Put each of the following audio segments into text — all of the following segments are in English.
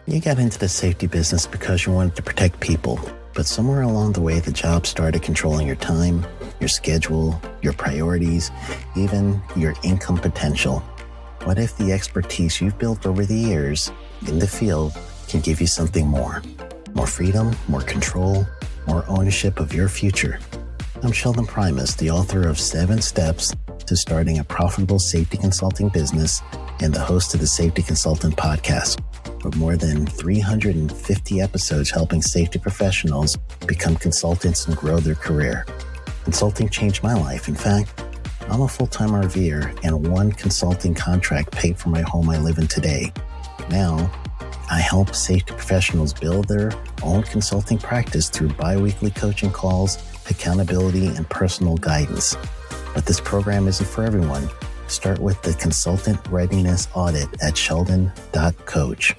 You got into the safety business because you wanted to protect people, but somewhere along the way the job started controlling your time, your schedule, your priorities, even your income potential. What if the expertise you've built over the years in the field can give you something more? More freedom, more control, more ownership of your future. I'm Sheldon Primus, the author of 7 Steps to Starting a Profitable Safety Consulting Business and the host of the Safety Consultant Podcast, with more than 350 episodes helping safety professionals become consultants and grow their career. Consulting changed my life. In fact, I'm a full-time RVer, and one consulting contract paid for my home I live in today. Now, I help safety professionals build their own consulting practice through bi-weekly coaching calls, accountability, and personal guidance. But this program isn't for everyone. Start with the Consultant Readiness Audit at sheldon.coach.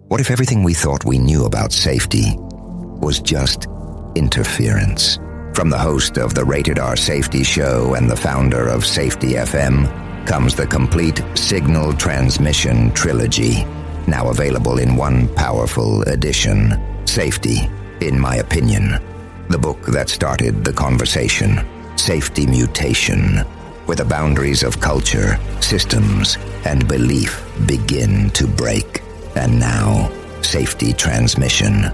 What if everything we thought we knew about safety was just interference? From the host of the Rated R Safety Show and the founder of Safety FM comes the complete Signal Transmission Trilogy, now available in one powerful edition. Safety, in my opinion, the book that started the conversation. Safety Mutation, where the boundaries of culture, systems, and belief begin to break. And now, Safety Transmission,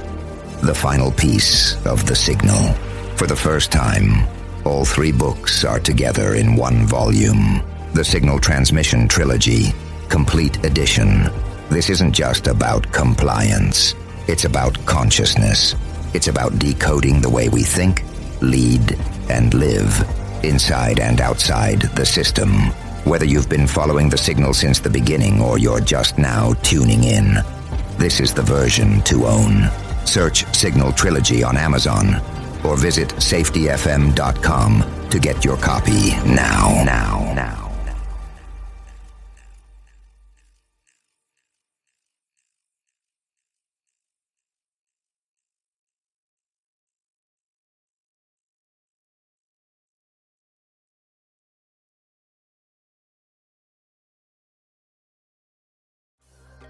the final piece of the signal. For the first time, all 3 books are together in one volume. The Signal Transmission Trilogy, Complete Edition. This isn't just about compliance. It's about consciousness. It's about decoding the way we think, lead, and live, inside and outside the system. Whether you've been following the signal since the beginning or you're just now tuning in, this is the version to own. Search Signal Trilogy on Amazon or visit safetyfm.com to get your copy now.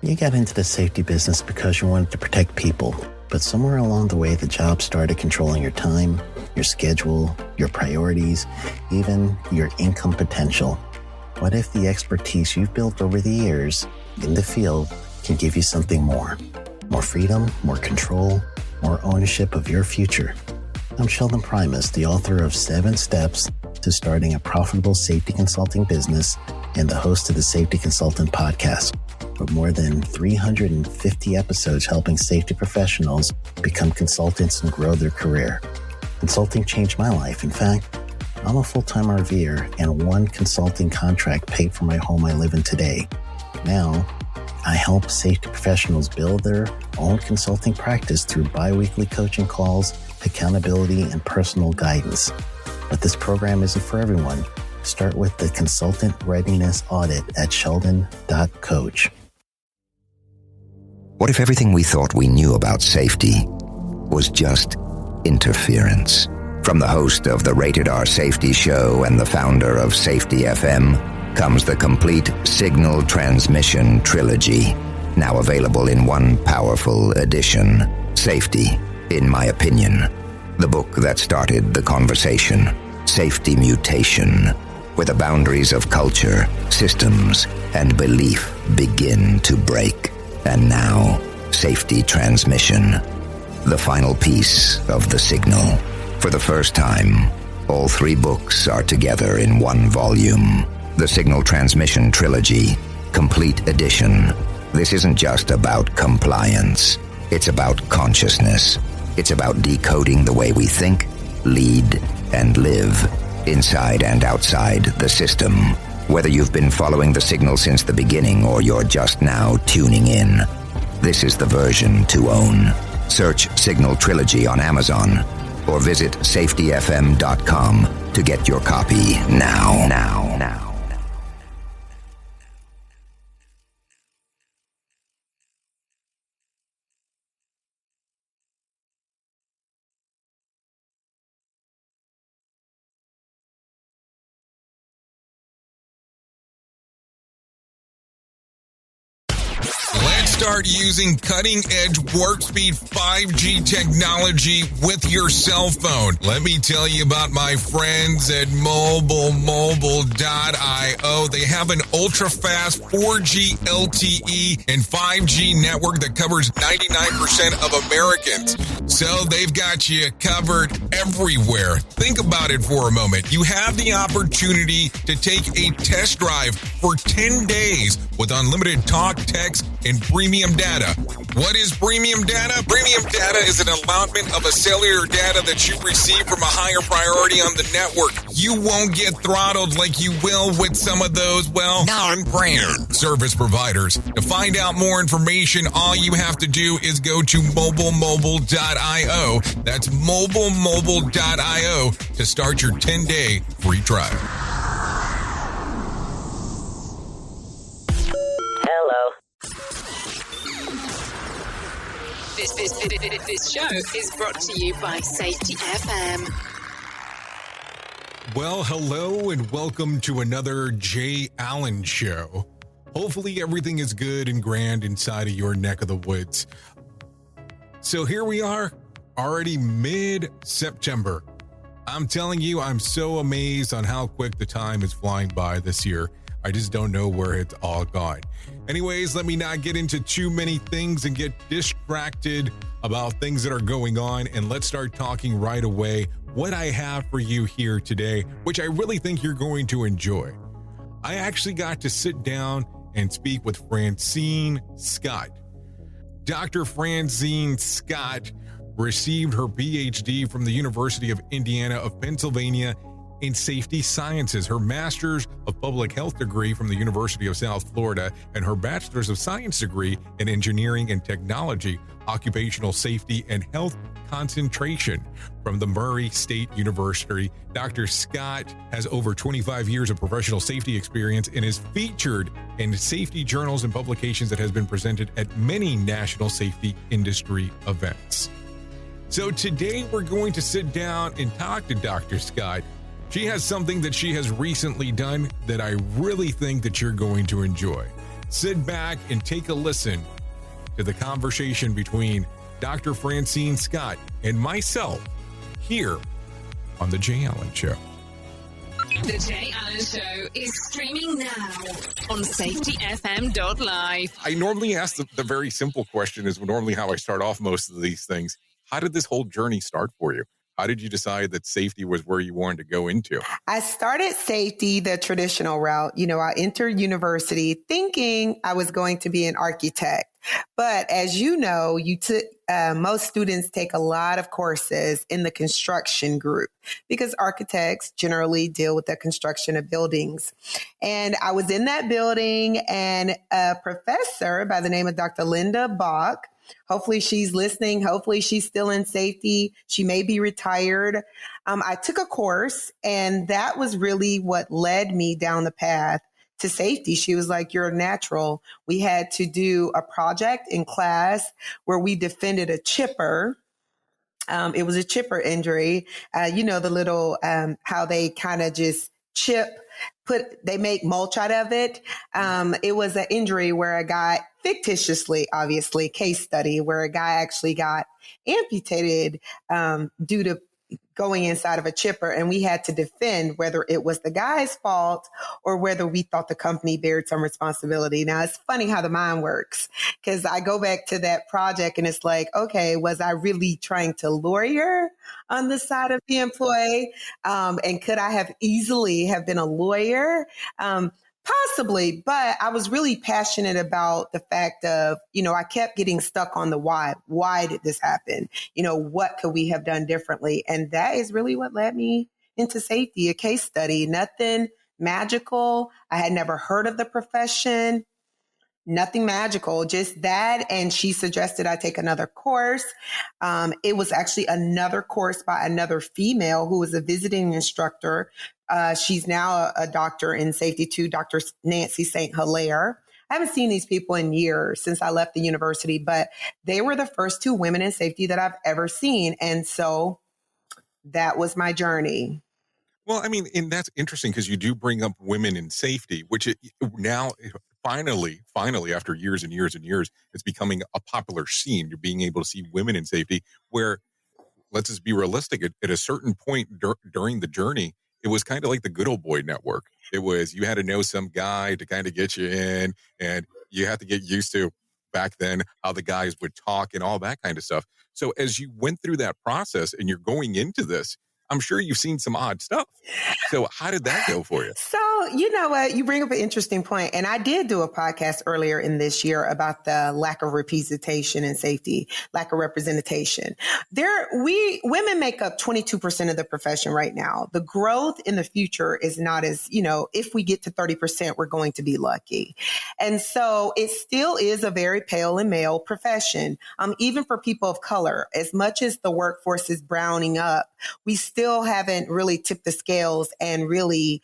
You got into the safety business because you wanted to protect people, but somewhere along the way the job started controlling your time, your schedule, your priorities, even your income potential. What if the expertise you've built over the years in the field can give you something more? More freedom, more control, more ownership of your future. I'm Sheldon Primus, the author of 7 Steps to Starting a Profitable Safety Consulting Business and the host of the Safety Consultant Podcast, with more than 350 episodes helping safety professionals become consultants and grow their career. Consulting changed my life. In fact, I'm a full-time RVer, and one consulting contract paid for my home I live in today. Now, I help safety professionals build their own consulting practice through bi-weekly coaching calls, accountability, and personal guidance. But this program isn't for everyone. Start with the Consultant Readiness Audit at sheldon.coach. What if everything we thought we knew about safety was just interference? From the host of the Rated R Safety Show and the founder of Safety FM comes the complete Signal Transmission Trilogy, now available in one powerful edition. Safety, in my opinion, the book that started the conversation. Safety Mutation, where the boundaries of culture, systems, and belief begin to break. And now, Safety Transmission, the final piece of the signal. For the first time, all 3 books are together in one volume. The Signal Transmission Trilogy, Complete Edition. This isn't just about compliance. It's about consciousness. It's about decoding the way we think, lead, and live, inside and outside the system. Whether you've been following the signal since the beginning or you're just now tuning in, this is the version to own. Search Signal Trilogy on Amazon or visit safetyfm.com to get your copy now. Start using cutting-edge warp speed 5G technology with your cell phone. Let me tell you about my friends at mobilemobile.io. They have an ultra-fast 4G LTE and 5G network that covers 99% of Americans. So they've got you covered everywhere. Think about it for a moment. You have the opportunity to take a test drive for 10 days with unlimited talk, text, and premium data. What is premium data? Premium data is an allotment of a cellular data that you receive from a higher priority on the network. You won't get throttled like you will with some of those, non-brand service providers. To find out more information, all you have to do is go to mobilemobile.io. That's mobilemobile.io to start your 10-day free trial. This show is brought to you by Safety FM. Well, hello and welcome to another Jay Allen Show. Hopefully everything is good and grand inside of your neck of the woods. So here we are, already mid-September. I'm telling you, I'm so amazed on how quick the time is flying by this year. I just don't know where it's all gone. Anyways, let me not get into too many things and get distracted about things that are going on. And let's start talking right away what I have for you here today, which I really think you're going to enjoy. I actually got to sit down and speak with Francene Scott. Dr. Francene Scott received her PhD from the University of Indiana of Pennsylvania in Safety Sciences, her Master's of Public Health degree from the University of South Florida, and her Bachelor's of Science degree in Engineering and Technology, Occupational Safety and Health concentration from the Murray State University. Dr. Scott has over 25 years of professional safety experience and is featured in safety journals and publications that has been presented at many national safety industry events. So today we're going to sit down and talk to Dr. Scott. She has something that she has recently done that I really think that you're going to enjoy. Sit back and take a listen to the conversation between Dr. Francene Scott and myself here on The Jay Allen Show. The Jay Allen Show is streaming now on safetyfm.live. I normally ask the very simple question, is normally how I start off most of these things. How did this whole journey start for you? How did you decide that safety was where you wanted to go into? I started safety the traditional route. I entered university thinking I was going to be an architect. But as you know, most students take a lot of courses in the construction group because architects generally deal with the construction of buildings. And I was in that building, and a professor by the name of Dr. Linda Bach, hopefully she's listening. Hopefully she's still in safety. She may be retired. I took a course, and that was really what led me down the path to safety. She was like, "You're a natural." We had to do a project in class where we defended a chipper. It was a chipper injury. The little, how they kind of just they make mulch out of it. It was an injury where a guy, fictitiously, obviously, case study, where a guy actually got amputated due to going inside of a chipper, and we had to defend whether it was the guy's fault or whether we thought the company bared some responsibility. Now, it's funny how the mind works, because I go back to that project and it's like, okay, was I really trying to lawyer on the side of the employee? And could I have easily have been a lawyer? Possibly, but I was really passionate about the fact of, I kept getting stuck on the why. Why did this happen? What could we have done differently? And that is really what led me into safety, a case study, nothing magical. I had never heard of the profession, nothing magical, just that. And she suggested I take another course. It was actually another course by another female who was a visiting instructor. She's now a doctor in safety too, Dr. Nancy St. Hilaire. I haven't seen these people in years since I left the university, but they were the first two women in safety that I've ever seen. And so that was my journey. Well, I mean, and that's interesting because you do bring up women in safety, which now finally, after years and years and years, it's becoming a popular scene. You're being able to see women in safety where, let's just be realistic, at a certain point during the journey, it was kind of like the good old boy network. It was, you had to know some guy to kind of get you in, and you had to get used to back then how the guys would talk and all that kind of stuff. So as you went through that process and you're going into this, I'm sure you've seen some odd stuff. So how did that go for you? So, you know what? You bring up an interesting point. And I did do a podcast earlier in this year about the lack of representation in safety, lack of representation. Women make up 22% of the profession right now. The growth in the future is not as, if we get to 30%, we're going to be lucky. And so it still is a very pale and male profession. Even for people of color, as much as the workforce is browning up, we still haven't really tipped the scales and really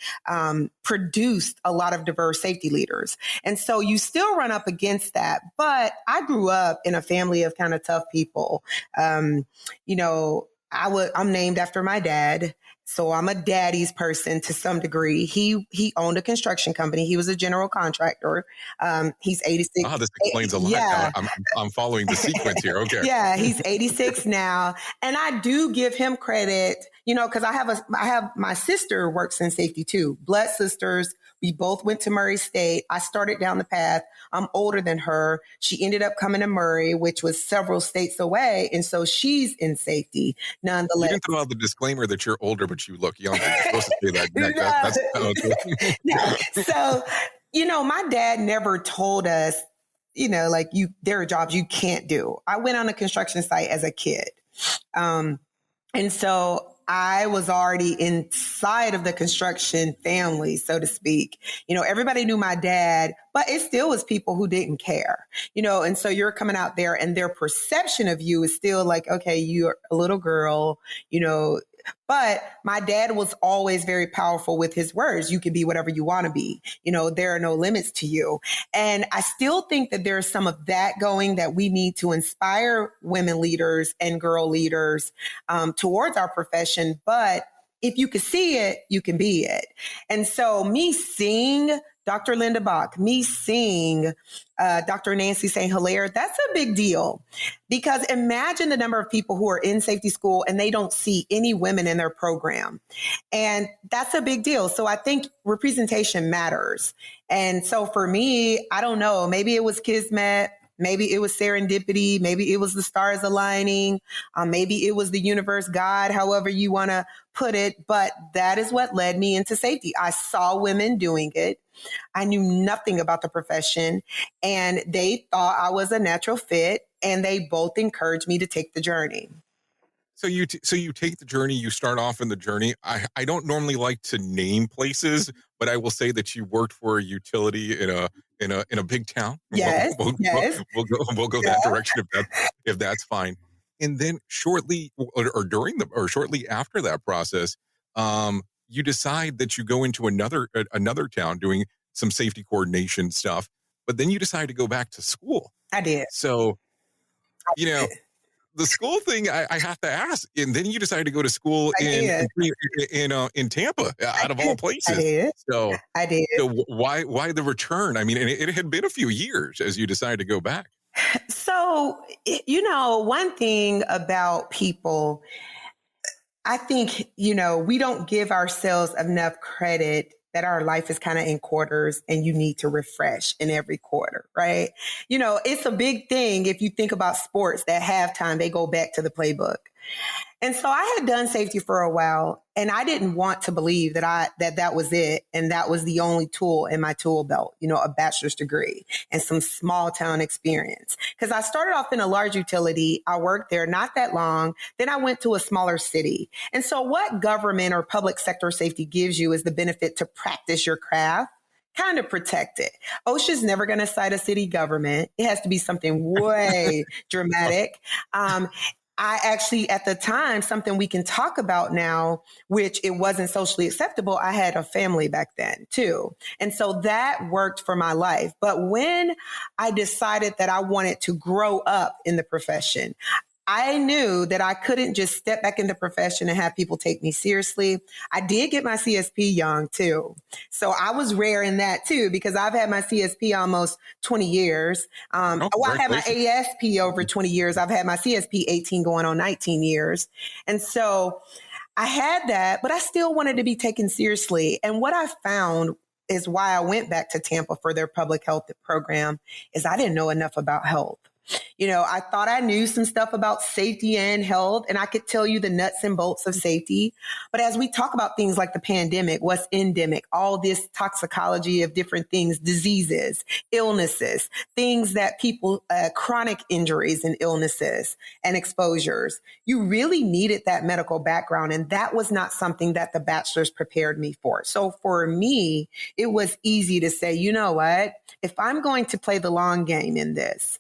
produced a lot of diverse safety leaders. And so you still run up against that. But I grew up in a family of kind of tough people. I'm named after my dad. So I'm a daddy's person to some degree. He owned a construction company. He was a general contractor. He's 86. Oh, this explains a lot. Yeah. I'm following the sequence here. Okay. Yeah, he's 86 now. And I do give him credit, because I have my sister works in safety too. Blood sisters. We both went to Murray State. I started down the path. I'm older than her. She ended up coming to Murray, which was several states away. And so she's in safety nonetheless. You didn't throw out the disclaimer that you're older, but you look younger. You're supposed to say that. No. So, my dad never told us, there are jobs you can't do. I went on a construction site as a kid. And so I was already inside of the construction family, so to speak. Everybody knew my dad, but it still was people who didn't care, and so you're coming out there and their perception of you is still like, okay, you're a little girl, but my dad was always very powerful with his words. You can be whatever you want to be. There are no limits to you. And I still think that there's some of that going, that we need to inspire women leaders and girl leaders towards our profession. But if you can see it, you can be it. And so me seeing Dr. Linda Bach, me seeing Dr. Nancy St. Hilaire, that's a big deal. Because imagine the number of people who are in safety school and they don't see any women in their program. And that's a big deal. So I think representation matters. And so for me, I don't know, maybe it was Kismet. Maybe it was serendipity. Maybe it was the stars aligning. Maybe it was the universe, God, however you want to put it. But that is what led me into safety. I saw women doing it. I knew nothing about the profession, and they thought I was a natural fit, and they both encouraged me to take the journey. So you take the journey, you start off in the journey. I don't normally like to name places, but I will say that you worked for a utility in a big town. Yes. We'll go that direction if that's fine. And then shortly after that process, you decide that you go into another town doing some safety coordination stuff, but then you decide to go back to school. I did. So, the school thing, I have to ask, and then you decided to go to school in Tampa, out of all places. I did. So I did. So why the return? I mean, it had been a few years as you decided to go back. So, one thing about people, I think, we don't give ourselves enough credit that our life is kind of in quarters and you need to refresh in every quarter, right? It's a big thing if you think about sports, that halftime, they go back to the playbook. And so I had done safety for a while, and I didn't want to believe that was it. And that was the only tool in my tool belt, a bachelor's degree and some small town experience. Because I started off in a large utility. I worked there not that long. Then I went to a smaller city. And so what government or public sector safety gives you is the benefit to practice your craft, kind of protect it. OSHA's never going to cite a city government. It has to be something way dramatic. I actually, at the time, something we can talk about now, which it wasn't socially acceptable. I had a family back then too. And so that worked for my life. But when I decided that I wanted to grow up in the profession, I knew that I couldn't just step back into profession and have people take me seriously. I did get my CSP young too. So I was rare in that too, because I've had my CSP almost 20 years. I've had my ASP over 20 years. I've had my CSP 18 going on 19 years. And so I had that, but I still wanted to be taken seriously. And what I found is why I went back to Tampa for their public health program is I didn't know enough about health. I thought I knew some stuff about safety and health, and I could tell you the nuts and bolts of safety. But as we talk about things like the pandemic, what's endemic, all this toxicology of different things, diseases, illnesses, things that people, chronic injuries and illnesses and exposures, you really needed that medical background. And that was not something that the bachelor's prepared me for. So for me, it was easy to say, you know what, if I'm going to play the long game in this,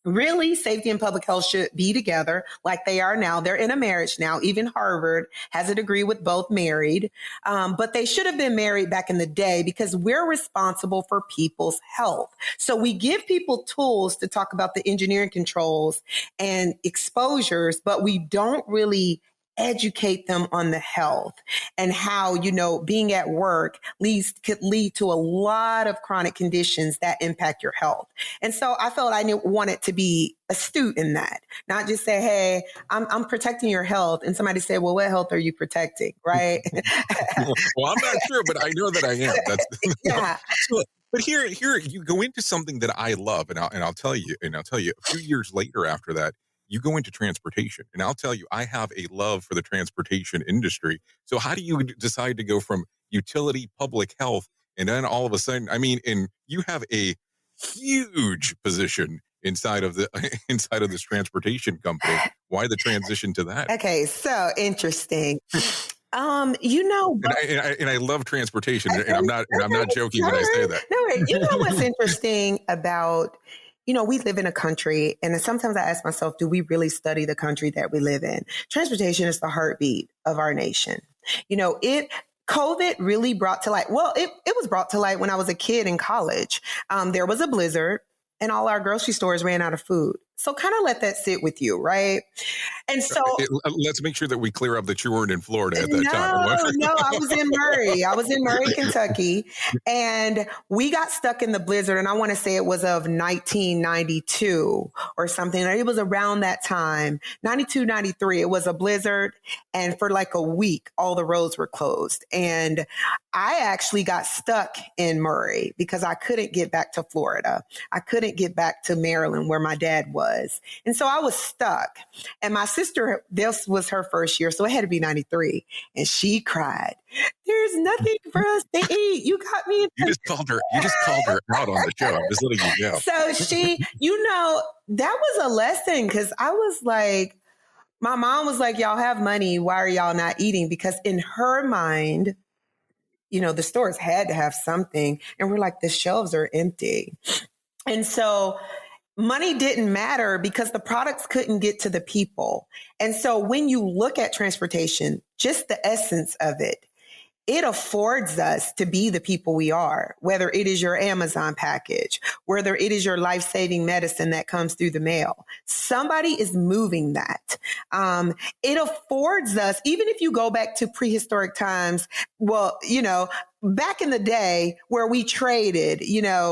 really, safety and public health should be together like they are now. They're in a marriage now. Even Harvard has a degree with both married. But they should have been married back in the day because we're responsible for people's health. So we give people tools to talk about the engineering controls and exposures, but we don't really educate them on the health and how, being at work could lead to a lot of chronic conditions that impact your health. And so I felt I wanted to be astute in that, not just say, hey, I'm protecting your health. And somebody said, well, what health are you protecting? Right. Well, I'm not sure, but I know that I am. That's yeah. But here you go into something that I love, and I'll tell you, a few years later after that, you go into transportation, and I'll tell you, I have a love for the transportation industry. So how do you decide to go from utility, public health, and then all of a sudden, and you have a huge position inside of this transportation company. Why the transition to that? Okay, so interesting. And I love transportation, and I'm not joking when I say that. No, what's interesting about, we live in a country, and sometimes I ask myself, do we really study the country that we live in? Transportation is the heartbeat of our nation. COVID really brought to light. Well, it was brought to light when I was a kid in college. There was a blizzard, and all our grocery stores ran out of food. So kind of let that sit with you, right? And so let's make sure that we clear up that you weren't in Florida at that time. No, I was in Murray. I was in Murray, Kentucky. And we got stuck in the blizzard. And I want to say it was of 1992 or something. It was around that time, 92, 93. It was a blizzard. And for like a week, all the roads were closed. And I actually got stuck in Murray because I couldn't get back to Florida. I couldn't get back to Maryland where my dad was. And so I was stuck. And my sister, this was her first year, so it had to be 93. And she cried, there's nothing for us to eat. You got me. You just called her out on the show. I'm just letting you know. So she, that was a lesson because I was like, my mom was like, y'all have money. Why are y'all not eating? Because in her mind, the stores had to have something. And we're like, the shelves are empty. And so money didn't matter because the products couldn't get to the people. And so when you look at transportation, just the essence of it, it affords us to be the people we are, whether it is your Amazon package, whether it is your life-saving medicine that comes through the mail. Somebody is moving that. It affords us, even if you go back to prehistoric times, back in the day where we traded,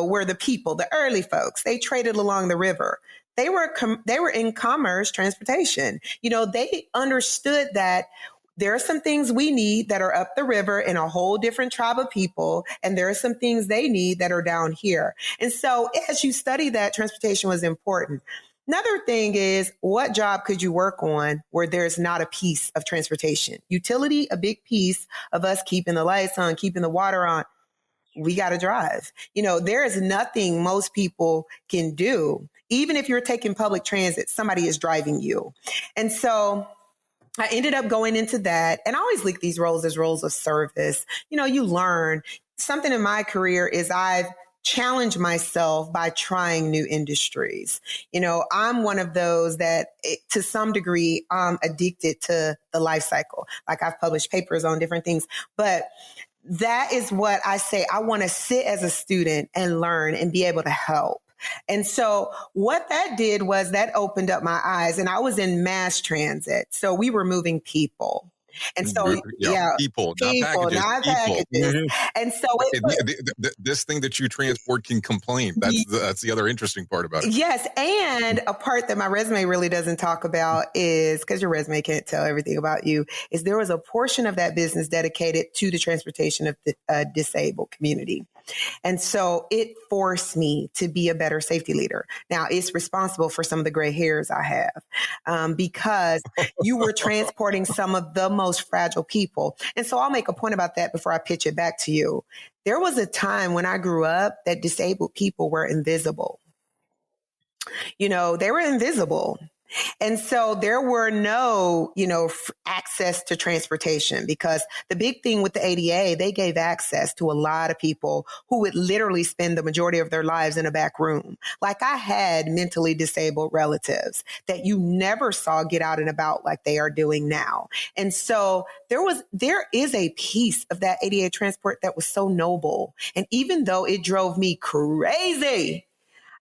where the people, the early folks, they traded along the river. They were in commerce, transportation. They understood that there are some things we need that are up the river in a whole different tribe of people. And there are some things they need that are down here. And so as you study that, transportation was important. Another thing is, what job could you work on where there's not a piece of transportation? Utility, a big piece of us keeping the lights on, keeping the water on. We got to drive. There is nothing most people can do. Even if you're taking public transit, somebody is driving you. And so I ended up going into that. And I always look at these roles as roles of service. You learn something in my career is I've challenged myself by trying new industries. I'm one of those that to some degree, I'm addicted to the life cycle. Like I've published papers on different things, but that is what I say. I want to sit as a student and learn and be able to help. And so what that did was that opened up my eyes, and I was in mass transit. So we were moving people. And so, people, not packages, not people. packages. And so This thing that you transport can complain. That's the other interesting part about it. Yes. And a part that my resume really doesn't talk about is, because your resume can't tell everything about you, is there was a portion of that business dedicated to the transportation of the disabled community. And so it forced me to be a better safety leader. Now, it's responsible for some of the gray hairs I have because you were transporting some of the most fragile people. And so I'll make a point about that before I pitch it back to you. There was a time when I grew up that disabled people were invisible. You know, they were invisible. And so there were no, access to transportation, because the big thing with the ADA, they gave access to a lot of people who would literally spend the majority of their lives in a back room. Like, I had mentally disabled relatives that you never saw get out and about like they are doing now. And so there is a piece of that ADA transport that was so noble. And even though it drove me crazy,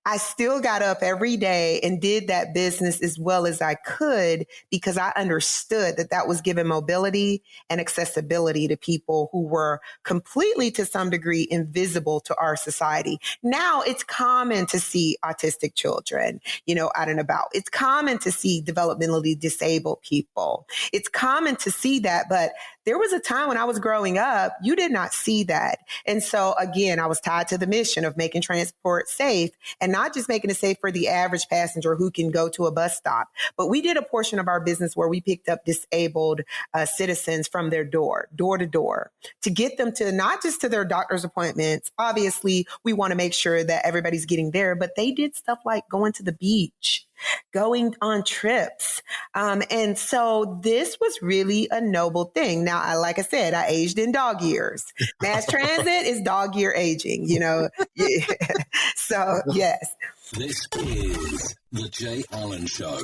I still got up every day and did that business as well as I could, because I understood that that was giving mobility and accessibility to people who were completely, to some degree, invisible to our society. Now it's common to see autistic children, out and about. It's common to see developmentally disabled people. It's common to see that, but there was a time when I was growing up, you did not see that. And so again, I was tied to the mission of making transport safe, and not just making it safe for the average passenger who can go to a bus stop, but we did a portion of our business where we picked up disabled citizens from their door to door, to get them to not just to their doctor's appointments. Obviously, we want to make sure that everybody's getting there, but they did stuff like going to the beach, going on trips. And so this was really a noble thing. Now, like I said, I aged in dog years. Mass transit is dog year aging, So, yes. This is the Jay Allen Show.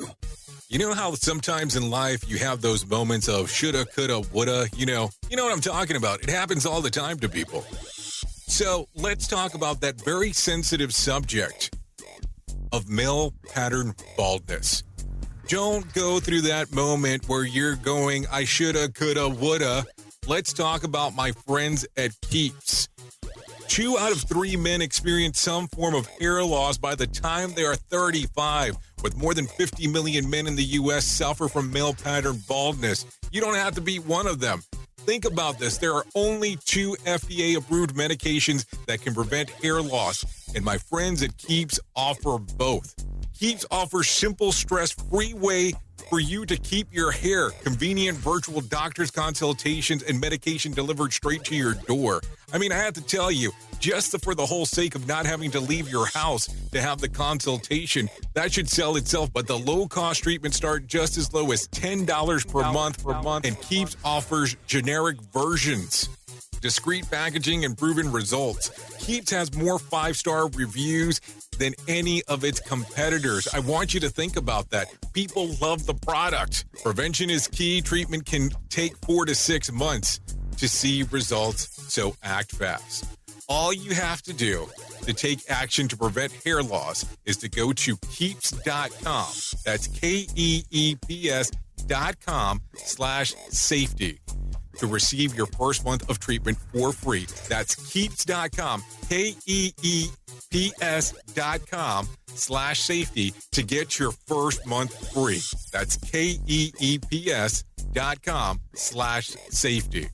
You know how sometimes in life you have those moments of shoulda, coulda, woulda, you know what I'm talking about. It happens all the time to people. So let's talk about that very sensitive subject of male pattern baldness. Don't go through that moment where you're going, I shoulda, coulda, woulda. Let's talk about my friends at Keeps. 2 out of 3 men experience some form of hair loss by the time they are 35. With more than 50 million men in the U.S. suffer from male pattern baldness. You don't have to be one of them. Think about this. There are only 2 FDA-approved medications that can prevent hair loss, and my friends at Keeps offer both. Keeps offers simple, stress-free way for you to keep your hair, convenient virtual doctor's consultations, and medication delivered straight to your door. I mean, I have to tell you, just for the whole sake of not having to leave your house to have the consultation, that should sell itself. But the low-cost treatments start just as low as $10 per month, and Keeps offers generic versions. Discreet packaging and proven results. Keeps has more 5-star reviews than any of its competitors. I want you to think about that. People love the product. Prevention is key. Treatment can take 4 to 6 months to see results, so act fast. All you have to do to take action to prevent hair loss is to go to keeps.com. That's KEEPS.com/safety. To receive your first month of treatment for free. That's keeps.com, KEEPS.com/safety to get your first month free. That's KEEPS.com/safety.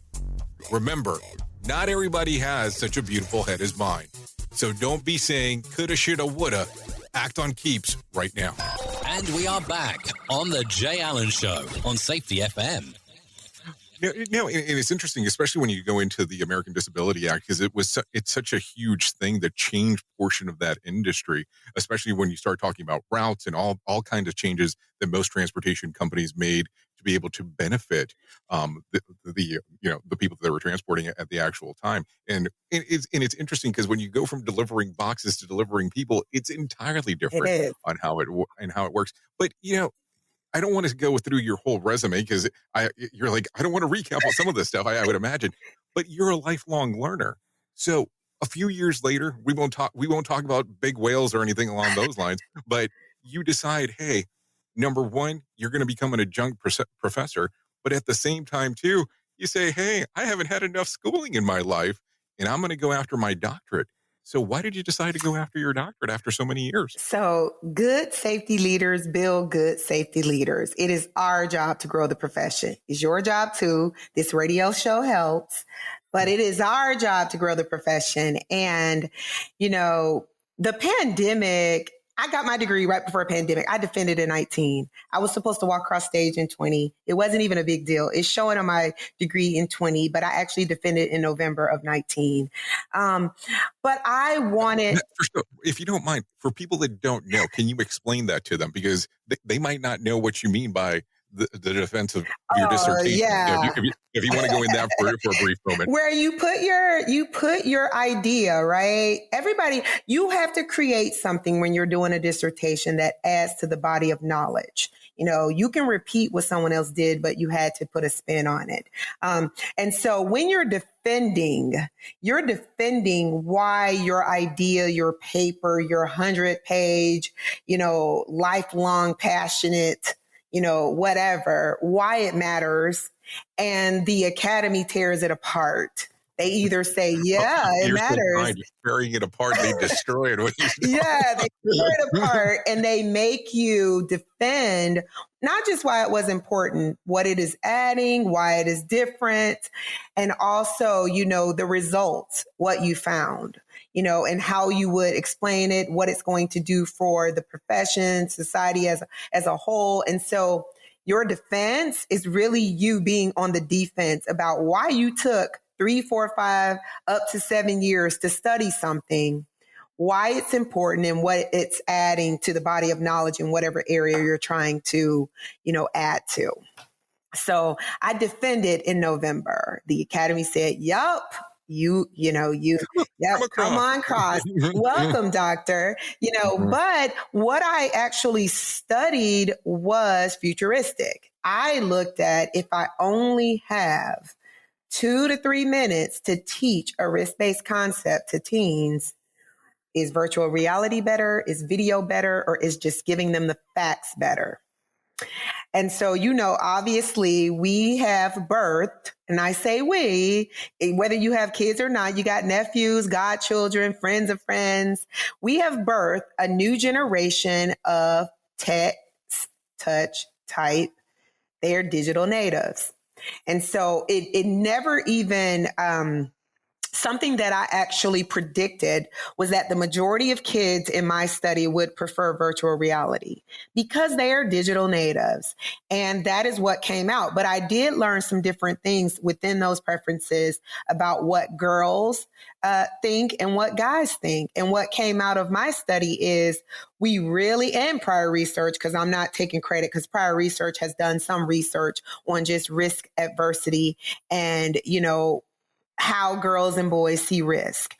Remember, not everybody has such a beautiful head as mine. So don't be saying coulda, shoulda, woulda. Act on Keeps right now. And we are back on the Jay Allen Show on Safety FM. And it's interesting, especially when you go into the American Disability Act, because it's such a huge thing, the change portion of that industry, especially when you start talking about routes and all kinds of changes that most transportation companies made to be able to benefit the people that they were transporting at the actual time. And it's interesting because when you go from delivering boxes to delivering people, it's entirely different on how it works. But I don't want to go through your whole resume because you're like, I don't want to recap on some of this stuff, I would imagine, but you're a lifelong learner. So a few years later, we won't talk about big whales or anything along those lines, but you decide, hey, number one, you're going to become an adjunct professor, but at the same time too, you say, hey, I haven't had enough schooling in my life and I'm going to go after my doctorate. So why did you decide to go after your doctorate after so many years? So good safety leaders build good safety leaders. It is our job to grow the profession. It's your job too. This radio show helps, but it is our job to grow the profession. And, the pandemic, I got my degree right before a pandemic. I defended in 19. I was supposed to walk across stage in 20. It wasn't even a big deal. It's showing on my degree in 20, but I actually defended in November of 19. But I wanted... If you don't mind, for people that don't know, can you explain that to them? Because they might not know what you mean by the defense of your dissertation. Yeah. If you want to go in that for a brief moment. Where you put your idea, right? Everybody, you have to create something when you're doing a dissertation that adds to the body of knowledge. You can repeat what someone else did, but you had to put a spin on it. And so when you're defending why your idea, your paper, your 100-page, lifelong passionate, whatever, why it matters. And the academy tears it apart. They either say, yeah, it matters. Tearing it apart, they destroy it. Yeah, they tear it apart and they make you defend not just why it was important, what it is adding, why it is different, and also, the results, what you found, and how you would explain it, what it's going to do for the profession, society as a whole. And so your defense is really you being on the defense about why you took 3, 4, 5, up to 7 years to study something, why it's important and what it's adding to the body of knowledge in whatever area you're trying to, add to. So I defended in November. The academy said, yup. Come on, cross. Welcome, doctor. But what I actually studied was futuristic. I looked at if I only have 2 to 3 minutes to teach a risk-based concept to teens, is virtual reality better? Is video better? Or is just giving them the facts better? And so, obviously we have birthed, and I say we, whether you have kids or not, you got nephews, godchildren, friends of friends. We have birthed a new generation of text, touch, type. They are digital natives. And so it never even... something that I actually predicted was that the majority of kids in my study would prefer virtual reality because they are digital natives. And that is what came out. But I did learn some different things within those preferences about what girls think and what guys think. And what came out of my study is we really, and prior research, because I'm not taking credit, because prior research has done some research on just risk adversity and, how girls and boys see risk.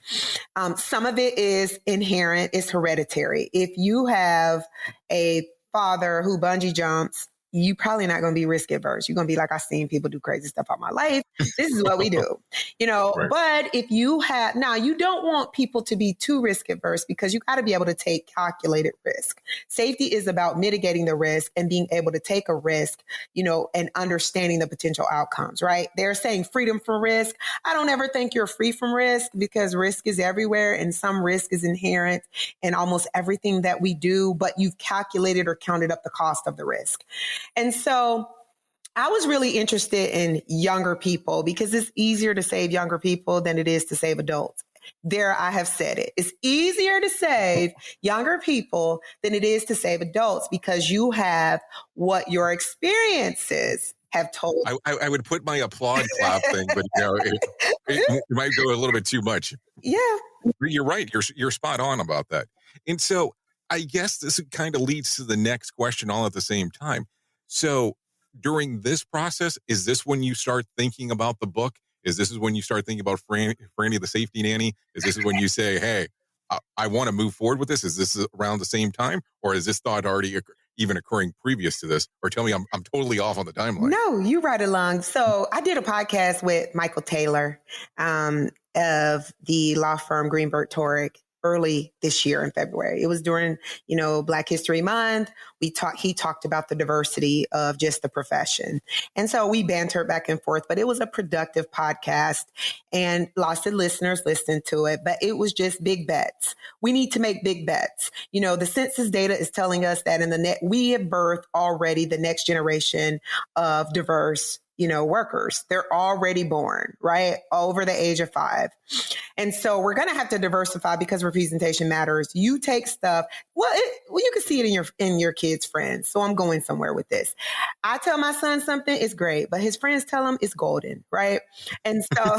Some of it is inherent, it's hereditary. If you have a father who bungee jumps, you probably not going to be risk adverse. You're going to be like, I've seen people do crazy stuff all my life. This is what we do, right. But if you have, now you don't want people to be too risk adverse because you got to be able to take calculated risk. Safety is about mitigating the risk and being able to take a risk, and understanding the potential outcomes, right? They're saying freedom from risk. I don't ever think you're free from risk because risk is everywhere and some risk is inherent in almost everything that we do, but you've calculated or counted up the cost of the risk. And so I was really interested in younger people because it's easier to save younger people than it is to save adults. There, I have said it. It's easier to save younger people than it is to save adults because you have what your experiences have told. I would put my applaud clap thing, but it might go a little bit too much. Yeah. You're right. You're spot on about that. And so I guess this kind of leads to the next question all at the same time. So during this process, is this when you start thinking about the book? Is this when you start thinking about Franny the Safety Nanny? Is this when you say, hey, I want to move forward with this? Is this around the same time? Or is this thought already, even occurring previous to this, or tell me I'm totally off on the timeline. No, you right along. So I did a podcast with Michael Taylor of the law firm Greenberg Torek early this year in February. It was during, Black History Month. He talked about the diversity of just the profession. And so we bantered back and forth, but it was a productive podcast and lots of listeners listened to it, but it was just big bets. We need to make big bets. The census data is telling us that we have birthed already the next generation of diverse workers. They're already born, right? Over the age of 5. And so we're going to have to diversify because representation matters. You take stuff, you can see it in your kids' friends. So I'm going somewhere with this. I tell my son something, it's great, but his friends tell him it's golden, right? And so,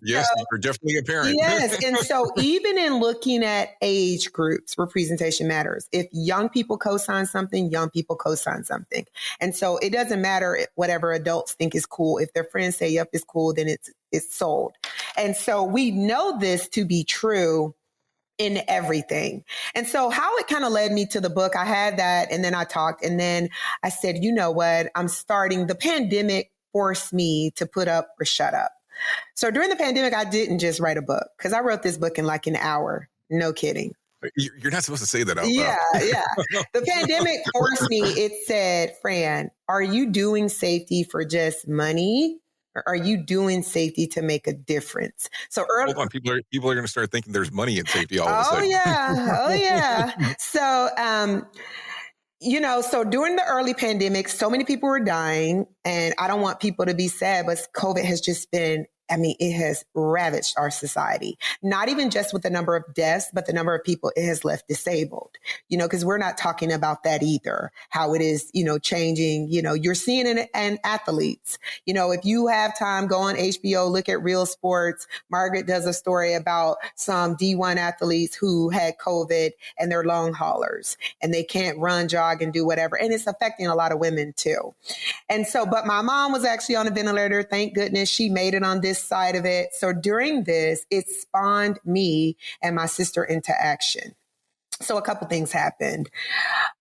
yes, you're definitely a parent. Yes. And so even in looking at age groups, representation matters. If young people co-sign something, young people co-sign something. And so it doesn't matter whatever adults think is cool. If their friends say, yep, it's cool, then it's sold. And so we know this to be true in everything. And so how it kind of led me to the book, I had that and then I talked and then I said, you know what, the pandemic forced me to put up or shut up. So during the pandemic, I didn't just write a book because I wrote this book in like an hour. No kidding. You're not supposed to say that out loud. Yeah. The pandemic forced me. It said, Fran, are you doing safety for just money? Or are you doing safety to make a difference? So hold on, people are going to start thinking there's money in safety all of a sudden. Oh yeah. So, so during the early pandemic, so many people were dying, and I don't want people to be sad, but COVID has just been, it has ravaged our society, not even just with the number of deaths, but the number of people it has left disabled, because we're not talking about that either, how it is, changing, you're seeing it in athletes. If you have time, go on HBO, look at Real Sports. Margaret does a story about some D1 athletes who had COVID and they're long haulers and they can't run, jog, and do whatever. And it's affecting a lot of women too. And so, but my mom was actually on a ventilator. Thank goodness she made it on this side of it. So during this, it spawned me and my sister into action. So a couple things happened.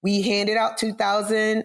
We handed out 2,000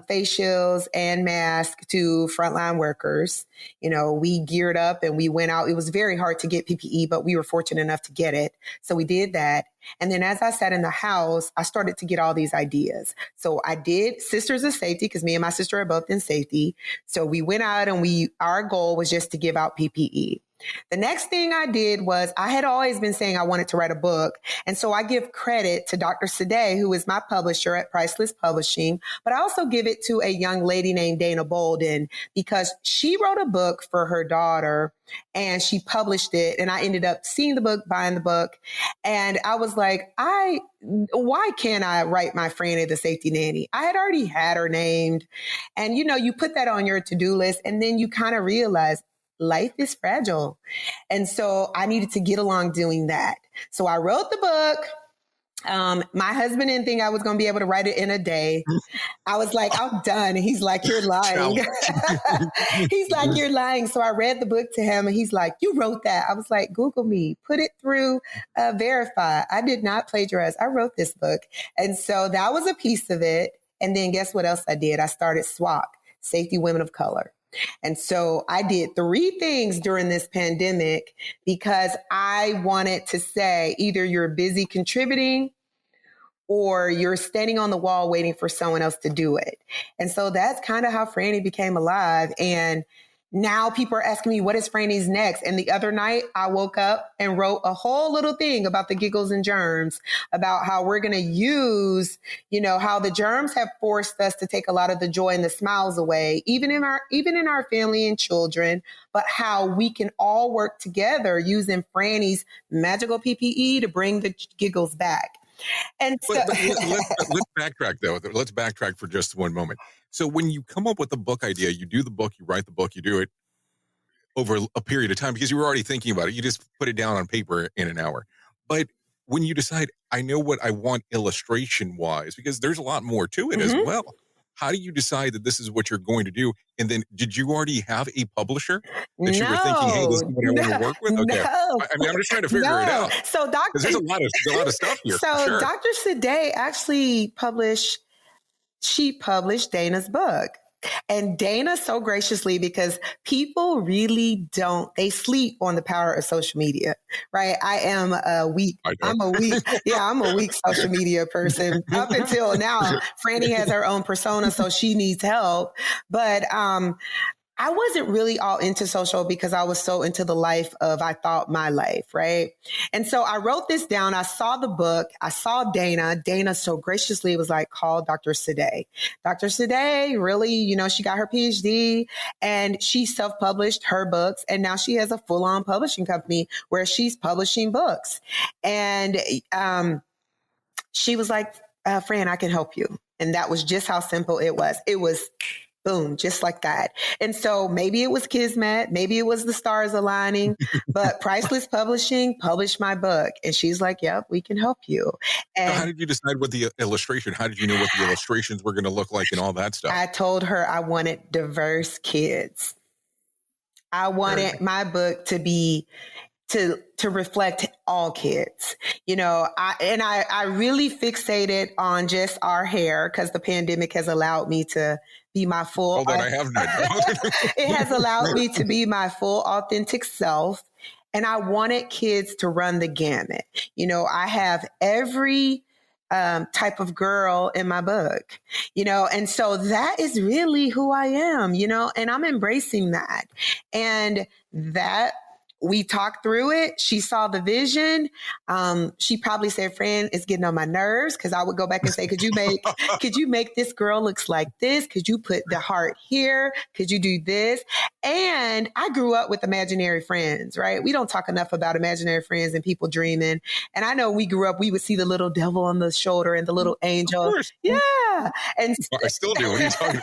face shields and masks to frontline workers. We geared up and we went out. It was very hard to get PPE, but we were fortunate enough to get it. So we did that. And then as I sat in the house, I started to get all these ideas. So I did Sisters of Safety because me and my sister are both in safety. So we went out and our goal was just to give out PPE. The next thing I did was I had always been saying I wanted to write a book. And so I give credit to Dr. Sadeh, who is my publisher at Priceless Publishing, but I also give it to a young lady named Dana Bolden because she wrote a book for her daughter and she published it. And I ended up seeing the book, buying the book. And I was like, why can't I write my Franny the Safety Nanny? I had already had her named. And, you put that on your to-do list and then you kind of realize life is fragile. And so I needed to get along doing that. So I wrote the book. My husband didn't think I was going to be able to write it in a day. I was like, I'm done. And he's like, you're lying. He's like, you're lying. So I read the book to him and he's like, you wrote that. I was like, Google me, put it through Verify. I did not plagiarize. I wrote this book. And so that was a piece of it. And then guess what else I did? I started SWOC, Safety Women of Color. And so I did 3 things during this pandemic because I wanted to say either you're busy contributing or you're standing on the wall waiting for someone else to do it. And so that's kind of how Franny became alive. And now people are asking me, what is Franny's next? And the other night I woke up and wrote a whole little thing about the giggles and germs, about how we're going to use, how the germs have forced us to take a lot of the joy and the smiles away, even in our family and children, but how we can all work together using Franny's magical PPE to bring the giggles back. And so but let's backtrack though. Let's backtrack for just one moment. So when you come up with a book idea, you do the book, you write the book, you do it over a period of time because you were already thinking about it. You just put it down on paper in an hour. But when you decide, I know what I want illustration wise, because there's a lot more to it as well. How do you decide that this is what you're going to do? And then did you already have a publisher that you were thinking, hey, this is what I want to work with? Okay. I'm just trying to figure it out. So there's a lot of stuff here. So sure. Dr. Sadeh actually published she published Dana's book. And Dana so graciously, because people really they sleep on the power of social media, right? I'm a weak social media person. Up until now, Franny has her own persona, so she needs help. But I wasn't really all into social because I was so into the life of, I thought, my life, right? And so I wrote this down. I saw the book. I saw Dana. Dana so graciously was like, call Dr. Sadeh. Dr. Sadeh, really, she got her PhD and she self-published her books. And now she has a full-on publishing company where she's publishing books. And she was like, Fran, I can help you. And that was just how simple it was. It was boom, just like that. And so maybe it was Kismet, maybe it was the stars aligning, but Priceless Publishing published my book. And she's like, yep, we can help you. And so how did you decide what the illustration, how did you know what the illustrations were going to look like and all that stuff? I told her I wanted diverse kids. I wanted my book to be to reflect all kids, I really fixated on just our hair because the pandemic has allowed me to be my full. Hold on, I have no doubt. It has allowed me to be my full authentic self. And I wanted kids to run the gamut. I have every type of girl in my book, and so that is really who I am, and I'm embracing that. And that we talked through it. She saw the vision. She probably said, Fran, it's getting on my nerves, because I would go back and say, could you make this girl looks like this? Could you put the heart here? Could you do this? And I grew up with imaginary friends, right? We don't talk enough about imaginary friends and people dreaming. And I know we grew up, we would see the little devil on the shoulder and the little angel. Yeah. And I still do. What are you talking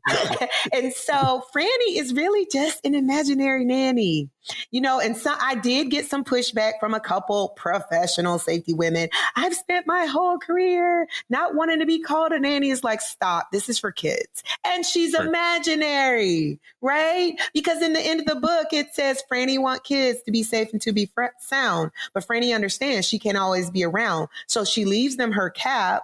about? And so Franny is really just an imaginary nanny. And so I did get some pushback from a couple professional safety women. I've spent my whole career not wanting to be called a nanny. It's like, stop, this is for kids. And she's imaginary, right? Because in the end of the book, it says Franny wants kids to be safe and to be sound. But Franny understands she can't always be around. So she leaves them her cap,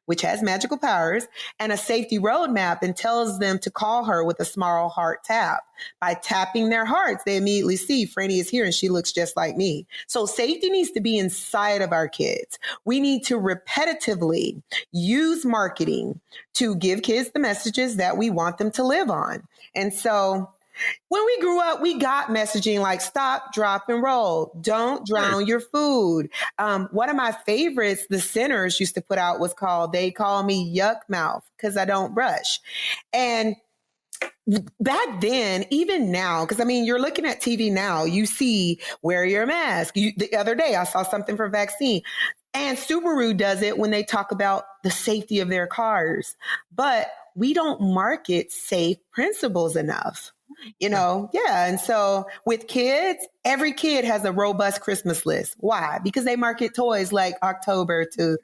which has magical powers, and a safety roadmap, and tells them to call her with a small heart tap. By tapping their hearts, they immediately see Franny is here and she looks just like me. So safety needs to be inside of our kids. We need to repetitively use marketing to give kids the messages that we want them to live on. And so when we grew up, we got messaging like stop, drop, and roll. Don't drown your food. One of my favorites, the Sinners used to put out, was called They Call Me Yuck Mouth because I don't brush. And back then, even now, because you're looking at TV now, you see wear your mask. The other day, I saw something for vaccine. And Subaru does it when they talk about the safety of their cars. But we don't market safe principles enough. And so with kids, every kid has a robust Christmas list. Why? Because they market toys like October to,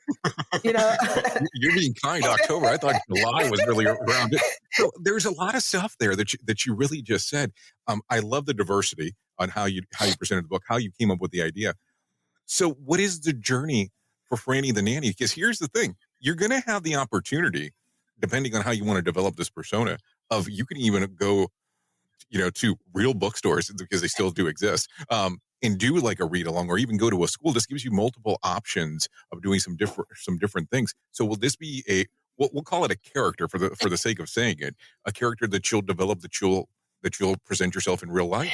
You're being kind, October. I thought July was really around it. So there's a lot of stuff there that you really just said. I love the diversity on how you presented the book, how you came up with the idea. So what is the journey for Franny the Nanny? Because here's the thing. You're going to have the opportunity, depending on how you want to develop this persona, of you can even go to real bookstores, because they still do exist, and do like a read along, or even go to a school. This gives you multiple options of doing some different things. So will this be we'll call it a character for the sake of saying it, a character that you'll develop, that you'll present yourself in real life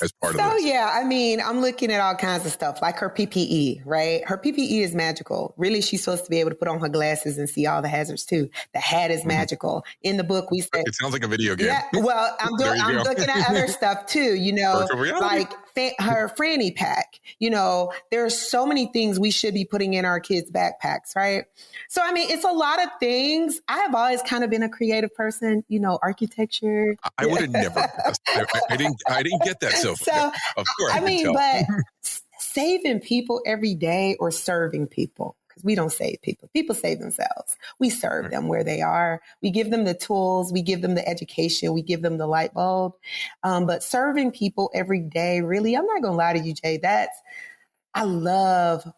as part of this? So yeah, I'm looking at all kinds of stuff, like her PPE, right? Her PPE is magical. Really, she's supposed to be able to put on her glasses and see all the hazards too. The hat is magical. In the book, we say it sounds like a video game. Yeah, well, I'm looking at other stuff too. Like her Franny pack. There are so many things we should be putting in our kids' backpacks, right? So it's a lot of things. I have always kind of been a creative person. Architecture. I would have never. I didn't get that. So of course, but saving people every day or serving people, because we don't save people. People save themselves. We serve them where they are. We give them the tools. We give them the education. We give them the light bulb. But serving people every day, really, I'm not going to lie to you, Jay, I love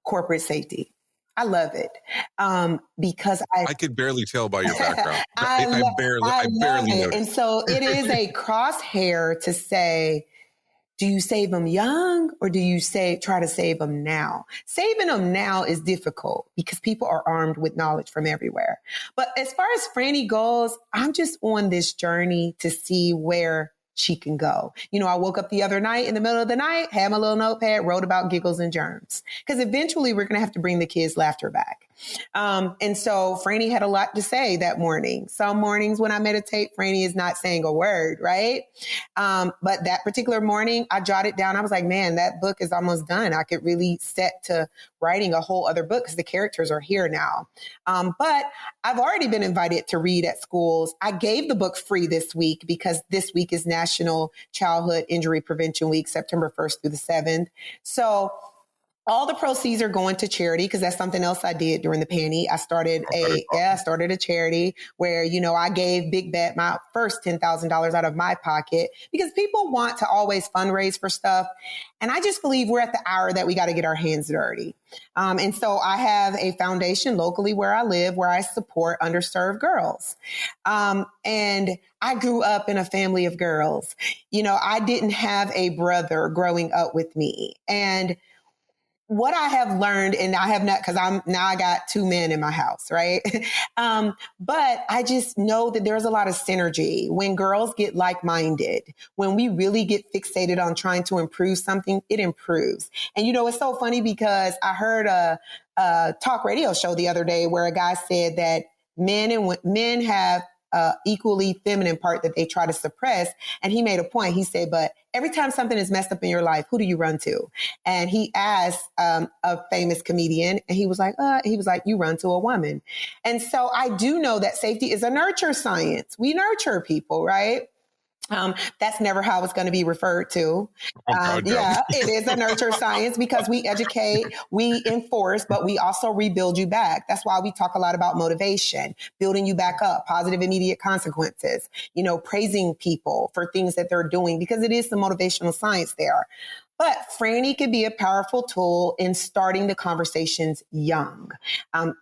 corporate safety. I love it because I could barely tell by your background. I love barely it. noticed. And so it is a crosshair to say, do you save them young or do you try to save them now? Saving them now is difficult because people are armed with knowledge from everywhere. But as far as Franny goes, I'm just on this journey to see where she can go. You know, I woke up the other night in the middle of the night, had my little notepad, wrote about giggles and germs. Because eventually we're going to have to bring the kids' laughter back. And so Franny had a lot to say that morning. Some mornings when I meditate, Franny is not saying a word, right? But that particular morning, I jotted down. I was like, man, that book is almost done. I could really set to writing a whole other book because the characters are here now. But I've already been invited to read at schools. I gave the book free this week because this week is National Childhood Injury Prevention Week, September 1st through the 7th. So all the proceeds are going to charity because that's something else I did during the pandemic. I started a charity where, you know, I gave Big Bet my first $10,000 out of my pocket because people want to always fundraise for stuff. And I just believe we're at the hour that we got to get our hands dirty. And so I have a foundation locally where I live where I support underserved girls. And I grew up in a family of girls. You know, I didn't have a brother growing up with me. And what I have learned, and I have not, because I got two men in my house, right? But I just know that there's a lot of synergy when girls get like-minded. When we really get fixated on trying to improve something, it improves. And you know, it's so funny because I heard a talk radio show the other day where a guy said that men have equally feminine part that they try to suppress. And he made a point. He said, but every time something is messed up in your life, who do you run to? And he asked a famous comedian, and he was like, you run to a woman. And so I do know that safety is a nurture science. We nurture people, right? That's never how it's going to be referred to. Yeah, it is a nurture science because we educate, we enforce, but we also rebuild you back. That's why we talk a lot about motivation, building you back up, positive immediate consequences, you know, praising people for things that they're doing because it is the motivational science there. But Franny could be a powerful tool in starting the conversations young.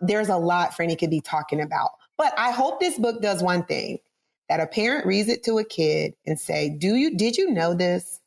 There's a lot Franny could be talking about. But I hope this book does one thing. That a parent reads it to a kid and say, did you know this?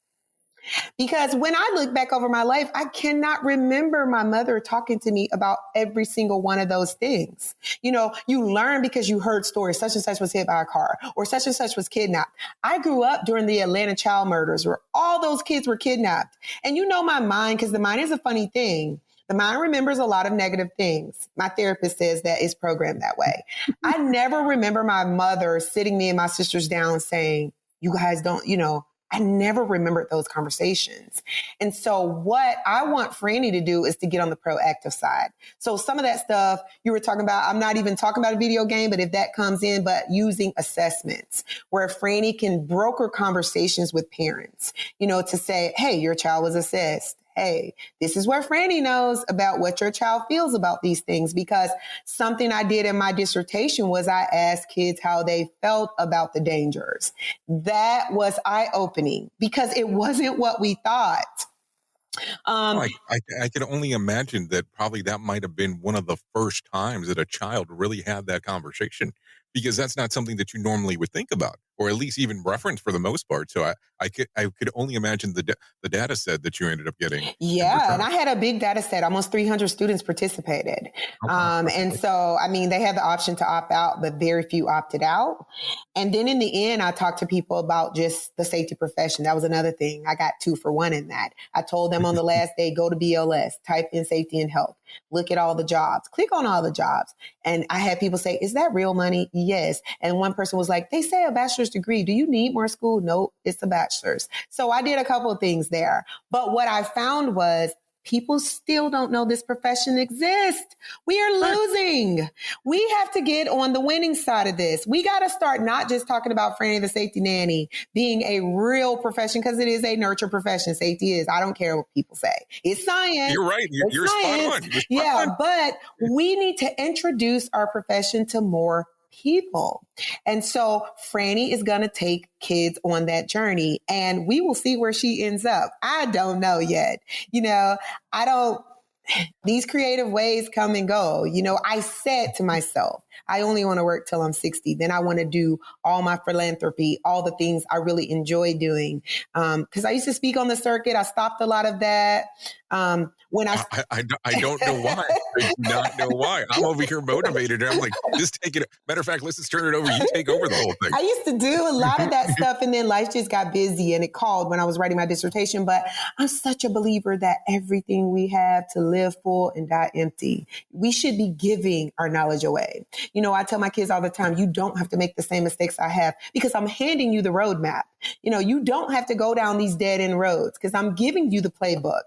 Because when I look back over my life, I cannot remember my mother talking to me about every single one of those things. You know, you learn because you heard stories, such and such was hit by a car or such and such was kidnapped. I grew up during the Atlanta child murders where all those kids were kidnapped. And you know my mind, because the mind is a funny thing. The mind remembers a lot of negative things. My therapist says that it's programmed that way. I never remember my mother sitting me and my sisters down saying, you guys don't, you know, I never remembered those conversations. And so what I want Franny to do is to get on the proactive side. So some of that stuff you were talking about, I'm not even talking about a video game, but if that comes in, but using assessments where Franny can broker conversations with parents, you know, to say, hey, your child was assessed. Hey, this is where Franny knows about what your child feels about these things, because something I did in my dissertation was I asked kids how they felt about the dangers. That was eye-opening because it wasn't what we thought. I can only imagine that probably that might have been one of the first times that a child really had that conversation, because that's not something that you normally would think about, or at least even reference for the most part. So I could only imagine the data set that you ended up getting. Yeah, and I had a big data set. Almost 300 students participated. And so, I mean, they had the option to opt out, but very few opted out. And then in the end, I talked to people about just the safety profession. That was another thing. I got 2 for 1 in that. I told them on the last day, go to BLS, type in safety and health, look at all the jobs, click on all the jobs. And I had people say, is that real money? Yes. And one person was like, they say a bachelor's degree. Do you need more school? Nope, it's a bachelor's. So I did a couple of things there. But what I found was people still don't know this profession exists. We are losing. We have to get on the winning side of this. We got to start not just talking about Franny the Safety Nanny being a real profession, because it is a nurture profession. Safety is. I don't care what people say. It's science. You're right. You're spot on. But we need to introduce our profession to more people. And so Franny is going to take kids on that journey, and we will see where she ends up. I don't know yet. You know, I don't these creative ways come and go. You know, I said to myself, I only want to work till I'm 60. Then I want to do all my philanthropy, all the things I really enjoy doing. Because I used to speak on the circuit. I stopped a lot of that. When I don't know why. I do not know why. I'm over here motivated. And I'm like, just take it. Matter of fact, let's just turn it over. You take over the whole thing. I used to do a lot of that stuff, and then life just got busy and it called when I was writing my dissertation. But I'm such a believer that everything we have to live full and die empty. We should be giving our knowledge away. You know, I tell my kids all the time, you don't have to make the same mistakes I have because I'm handing you the roadmap. You know, you don't have to go down these dead end roads because I'm giving you the playbook.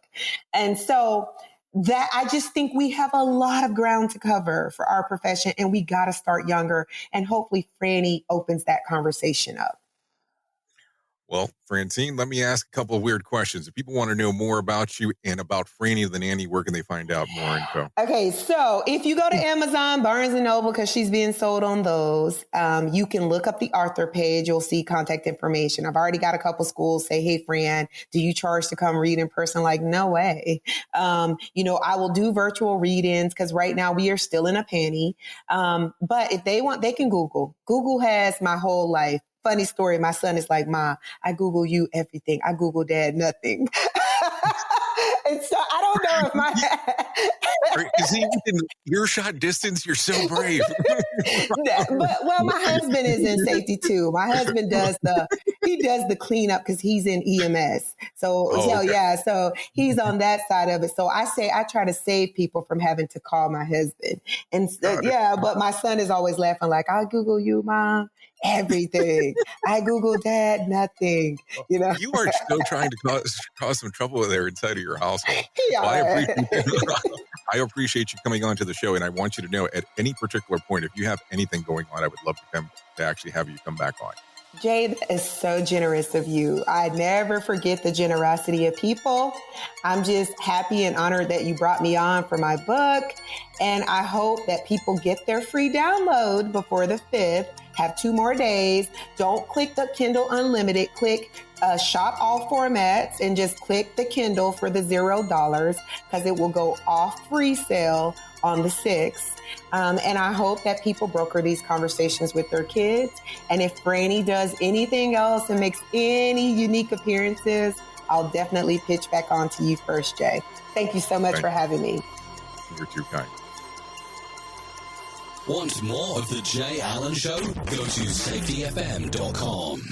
And so that I just think we have a lot of ground to cover for our profession, and we got to start younger. And hopefully Franny opens that conversation up. Well, Francene, let me ask a couple of weird questions. If people want to know more about you and about Franny the Nanny, where can they find out more info? Okay, so if you go to Amazon, Barnes & Noble, because she's being sold on those, you can look up the author page. You'll see contact information. I've already got a couple schools say, hey, Fran, do you charge to come read in person? Like, no way. You know, I will do virtual read-ins because right now we are still in a panty. But if they want, they can Google. Google has my whole life. Funny story. My son is like, Ma, I Google you everything. I Google Dad nothing. And so I don't know if my... Is he within earshot distance? You're so brave. Well, my husband is in safety too. My husband does the cleanup because he's in EMS. So he's on that side of it. So I try to save people from having to call my husband. And but my son is always laughing like, I'll Google you, Mom. Everything. I Google Dad, nothing. You know, you are still trying to cause some trouble there inside of your household. Yeah. Well, I appreciate you coming on to the show, and I want you to know at any particular point, if you have anything going on, I would love to actually have you come back on. Jay, that is so generous of you. I never forget the generosity of people. I'm just happy and honored that you brought me on for my book. And I hope that people get their free download before the 5th. Have 2 more days. Don't click the Kindle Unlimited. Click shop all formats and just click the Kindle for the $0 because it will go off free sale on the 6th. And I hope that people broker these conversations with their kids. And if Franny does anything else and makes any unique appearances, I'll definitely pitch back on to you first, Jay. Thank you so much for having me. You're too kind. Want more of The Jay Allen Show? Go to safetyfm.com.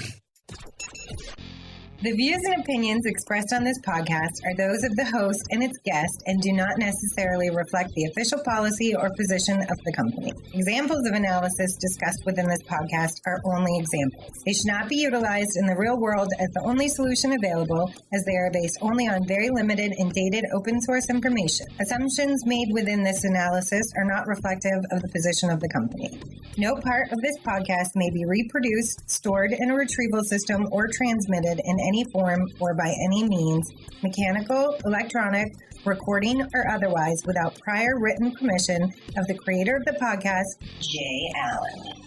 The views and opinions expressed on this podcast are those of the host and its guest and do not necessarily reflect the official policy or position of the company. Examples of analysis discussed within this podcast are only examples. They should not be utilized in the real world as the only solution available, as they are based only on very limited and dated open source information. Assumptions made within this analysis are not reflective of the position of the company. No part of this podcast may be reproduced, stored in a retrieval system, or transmitted in any form or by any means, mechanical, electronic, recording, or otherwise, without prior written permission of the creator of the podcast, Jay Allen.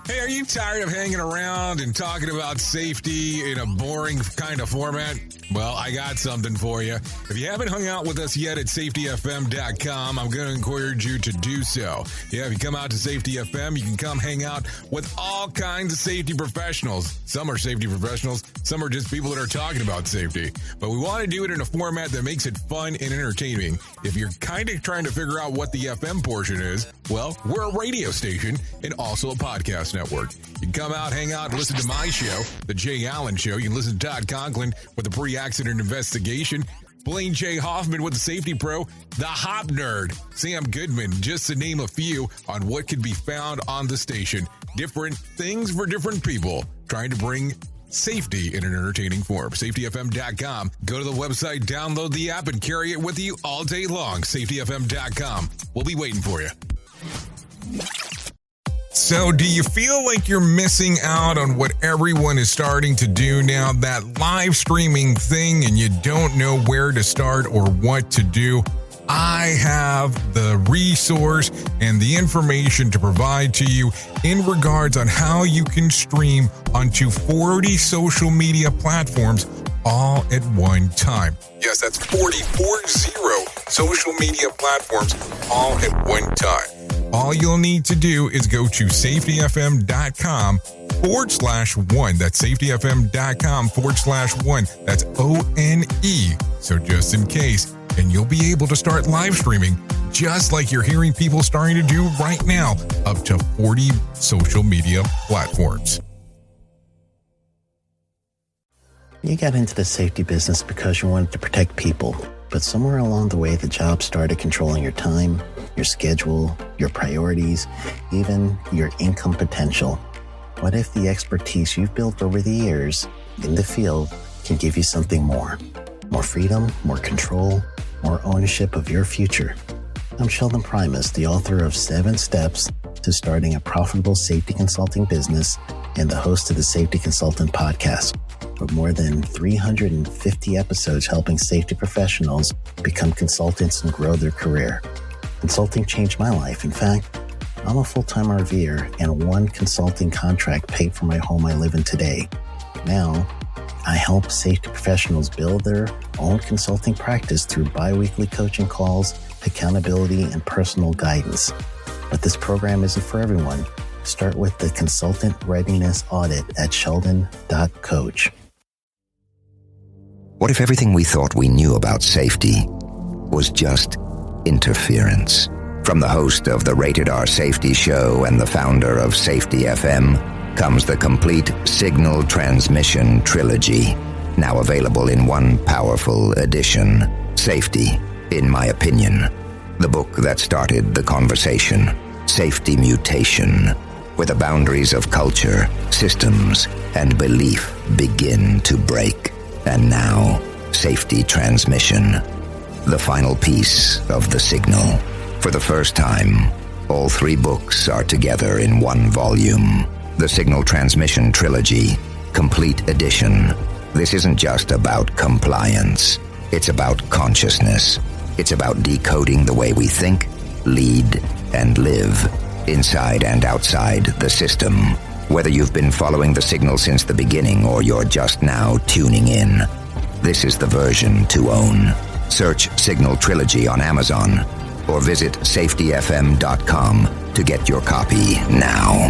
Hey, are you tired of hanging around and talking about safety in a boring kind of format? Well, I got something for you. If you haven't hung out with us yet at safetyfm.com, I'm going to encourage you to do so. Yeah, if you come out to Safety FM, you can come hang out with all kinds of safety professionals. Some are safety professionals, some are just people that are talking about safety. But we want to do it in a format that makes it fun and entertaining. If you're kind of trying to figure out what the FM portion is, well, we're a radio station and also a podcast network. You can come out, hang out, and listen to my show, The Jay Allen Show. You can listen to Todd Conklin with the pre-accident investigation, Blaine J. Hoffman with the Safety Pro, the Hop Nerd, Sam Goodman, just to name a few on what could be found on the station. Different things for different people, trying to bring safety in an entertaining form. SafetyFM.com. Go to the website, download the app, and carry it with you all day long. SafetyFM.com. We'll be waiting for you. So, do you feel like you're missing out on what everyone is starting to do now, that live streaming thing, and you don't know where to start or what to do? I have the resource and the information to provide to you in regards on how you can stream onto 40 social media platforms all at one time. Yes, that's 40 social media platforms all at one time. All you'll need to do is go to safetyfm.com/one. That's safetyfm.com/one. That's ONE. So just in case, and you'll be able to start live streaming just like you're hearing people starting to do right now, up to 40 social media platforms. You got into the safety business because you wanted to protect people, but somewhere along the way, the job started controlling your time, your schedule, your priorities, even your income potential. What if the expertise you've built over the years in the field can give you something more? More freedom, more control, more ownership of your future. I'm Sheldon Primus, the author of 7 Steps to Starting a Profitable Safety Consulting Business and the host of the Safety Consultant Podcast, with more than 350 episodes helping safety professionals become consultants and grow their career. Consulting changed my life. In fact, I'm a full-time RVer, and one consulting contract paid for my home I live in today. Now, I help safety professionals build their own consulting practice through bi-weekly coaching calls, accountability, and personal guidance. But this program isn't for everyone. Start with the Consultant Readiness Audit at sheldon.coach. What if everything we thought we knew about safety was just interference? From the host of the Rated R Safety Show and the founder of Safety FM comes the complete signal transmission trilogy, now available in one powerful edition. Safety, in my opinion, the book that started the conversation. Safety Mutation, where the boundaries of culture, systems, and belief begin to break. And now, Safety Transmission, the final piece of the signal. For the first time, all 3 books are together in one volume. The Signal Transmission Trilogy, Complete Edition. This isn't just about compliance. It's about consciousness. It's about decoding the way we think, lead, and live, inside and outside the system. Whether you've been following the signal since the beginning or you're just now tuning in, this is the version to own. Search Signal Trilogy on Amazon or visit safetyfm.com to get your copy now.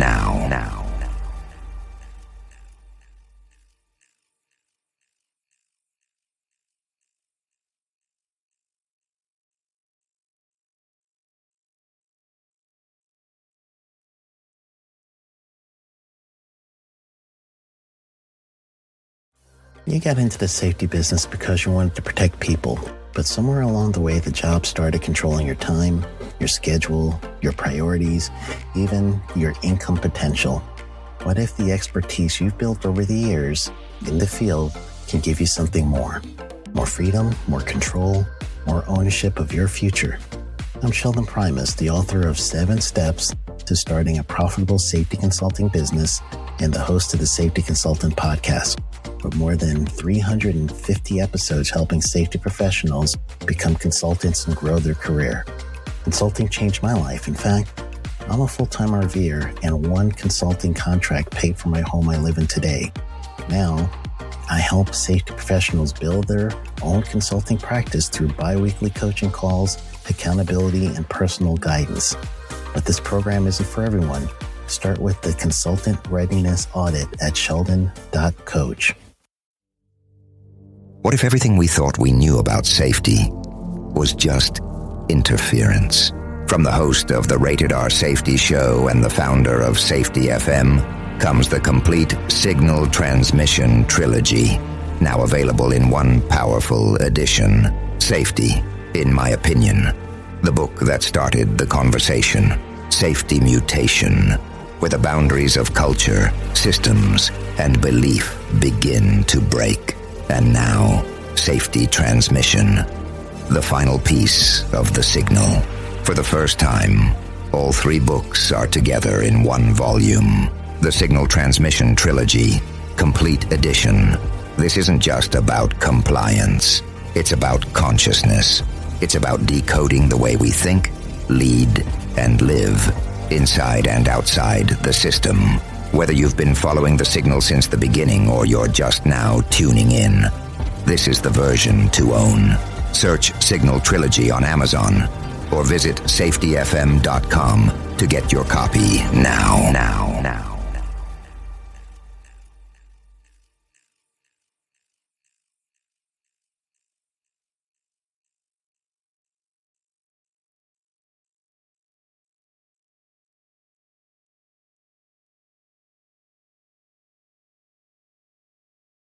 You got into the safety business because you wanted to protect people, but somewhere along the way, the job started controlling your time, your schedule, your priorities, even your income potential. What if the expertise you've built over the years in the field can give you something more? More freedom, more control, more ownership of your future. I'm Sheldon Primus, the author of 7 Steps to Starting a Profitable Safety Consulting Business and the host of the Safety Consultant Podcast, with more than 350 episodes helping safety professionals become consultants and grow their career. Consulting changed my life. In fact, I'm a full-time RVer, and one consulting contract paid for my home I live in today. Now, I help safety professionals build their own consulting practice through bi-weekly coaching calls, accountability, and personal guidance. But this program isn't for everyone. Start with the Consultant Readiness Audit at sheldon.coach. What if everything we thought we knew about safety was just interference? From the host of the Rated R Safety Show and the founder of Safety FM comes the complete signal transmission trilogy, now available in one powerful edition. Safety, in my opinion, the book that started the conversation. Safety Mutation, where the boundaries of culture, systems, and belief begin to break. And now, Safety Transmission, the final piece of the signal. For the first time, all 3 books are together in one volume. The Signal Transmission Trilogy, Complete Edition. This isn't just about compliance. It's about consciousness. It's about decoding the way we think, lead, and live, inside and outside the system. Whether you've been following the signal since the beginning or you're just now tuning in, this is the version to own. Search Signal Trilogy on Amazon or visit safetyfm.com to get your copy now.